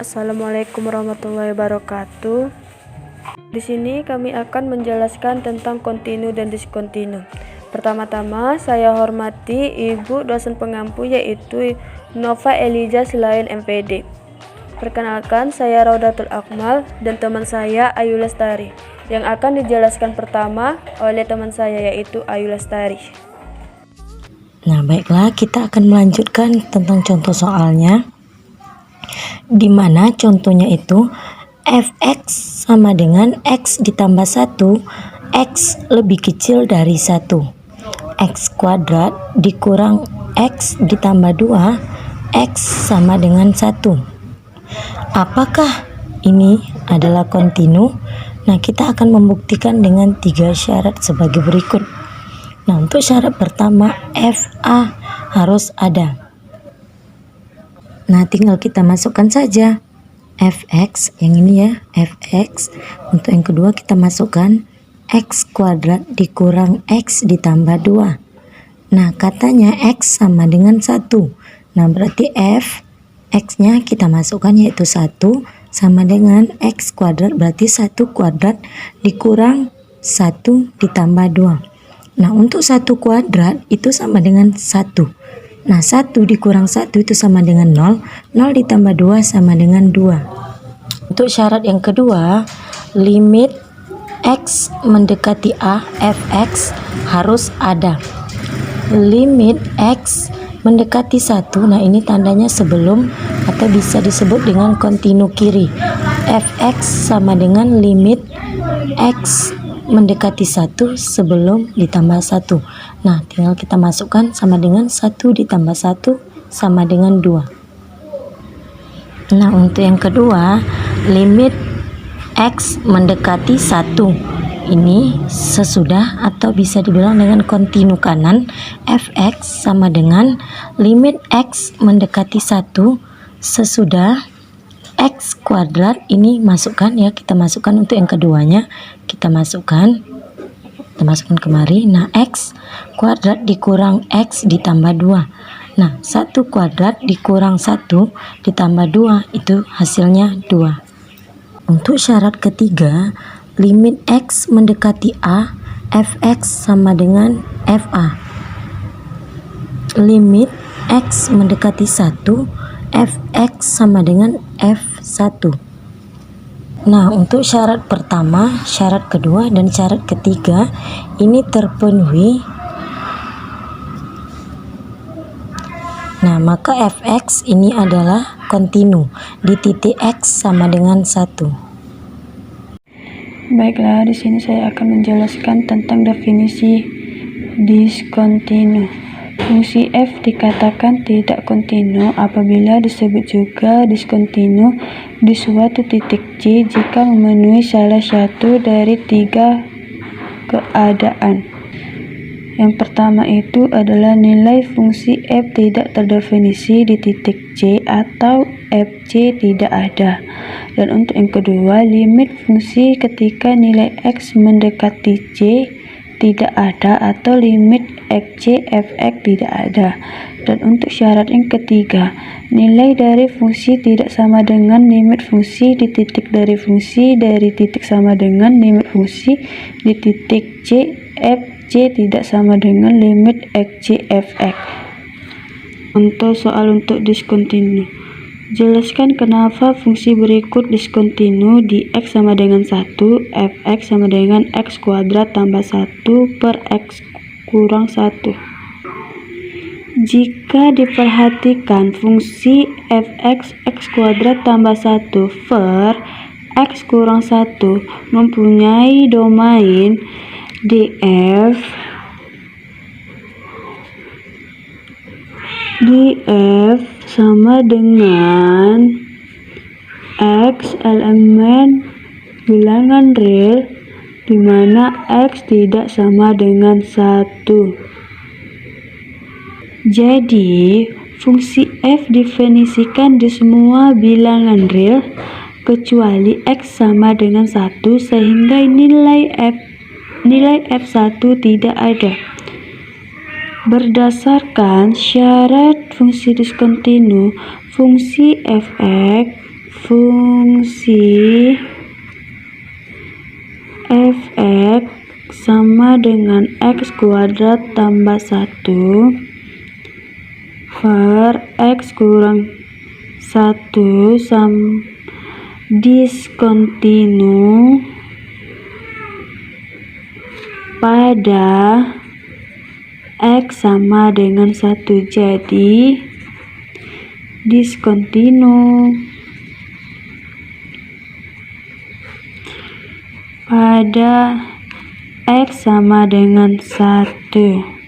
Assalamualaikum warahmatullahi wabarakatuh. Di sini kami akan menjelaskan tentang kontinu dan diskontinu. Pertama-tama, saya hormati Ibu dosen pengampu yaitu Nova Eliza selain MPD. Perkenalkan, saya Raudatul Akmal dan teman saya Ayu Lestari yang akan dijelaskan pertama oleh teman saya yaitu Ayu Lestari. Nah, baiklah, kita akan melanjutkan tentang contoh soalnya, di mana contohnya itu fx sama dengan x ditambah 1, x lebih kecil dari 1, x kuadrat dikurang x ditambah 2, x sama dengan 1. Apakah ini adalah kontinu? Nah, kita akan membuktikan dengan 3 syarat sebagai berikut. Nah, untuk syarat pertama, fa harus ada. Nah, tinggal kita masukkan saja fx, yang ini ya, fx. Untuk yang kedua kita masukkan x kuadrat dikurang x ditambah 2. Nah, katanya x sama dengan 1. Nah, berarti f x-nya kita masukkan yaitu 1 sama dengan x kuadrat, berarti 1 kuadrat dikurang 1 ditambah 2. Nah, untuk 1 kuadrat itu sama dengan 1. Nah, 1 dikurang 1 itu sama dengan 0. 0 ditambah 2 sama dengan 2. Untuk syarat yang kedua, limit x mendekati a, fx harus ada. Limit x mendekati 1, nah ini tandanya sebelum atau bisa disebut dengan kontinu kiri. Fx sama dengan limit x mendekati 1 sebelum ditambah 1. Nah, tinggal kita masukkan sama dengan 1 ditambah 1 sama dengan 2. Nah, untuk yang kedua, limit x mendekati 1. Ini sesudah atau bisa dibilang dengan kontinu kanan. Fx sama dengan limit x mendekati 1 sesudah x kuadrat, ini masukkan ya, kita masukkan untuk yang keduanya, kita masukkan kemari. Nah, x kuadrat dikurang x ditambah 2. Nah, 1 kuadrat dikurang 1 ditambah 2 itu hasilnya 2. Untuk syarat ketiga, limit x mendekati a, fx sama dengan fa. Limit x mendekati 1, fx sama dengan f1. Nah, untuk syarat pertama, syarat kedua, dan syarat ketiga ini terpenuhi. Nah, maka fx ini adalah kontinu di titik x sama dengan 1. Baiklah, di sini saya akan menjelaskan tentang definisi diskontinu. Fungsi f dikatakan tidak kontinu apabila disebut juga diskontinu di suatu titik c jika memenuhi salah satu dari 3 keadaan. Yang pertama itu adalah nilai fungsi f tidak terdefinisi di titik c atau fc tidak ada. Dan untuk yang kedua, limit fungsi ketika nilai x mendekati c tidak ada atau limit fc fx tidak ada. Dan untuk syarat yang ketiga, nilai dari fungsi tidak sama dengan limit fungsi di titik dari fungsi dari titik sama dengan limit fungsi di titik c, fc tidak sama dengan limit fc fx. Untuk soal untuk diskontinu, jelaskan kenapa fungsi berikut diskontinu di x sama dengan 1, fx sama dengan x kuadrat tambah 1 per x kurang 1. Jika diperhatikan fungsi fx x kuadrat tambah 1 per x kurang 1 mempunyai domain df sama dengan x elemen bilangan real di mana x tidak sama dengan 1. Jadi, fungsi f definisikan di semua bilangan real kecuali x sama dengan 1 sehingga nilai f1 tidak ada. Berdasarkan syarat fungsi diskontinu, fungsi fx fungsi f(x) sama dengan x kuadrat tambah 1 per x kurang 1 diskontinu pada x sama dengan 1. Jadi diskontinu pada x sama dengan 1.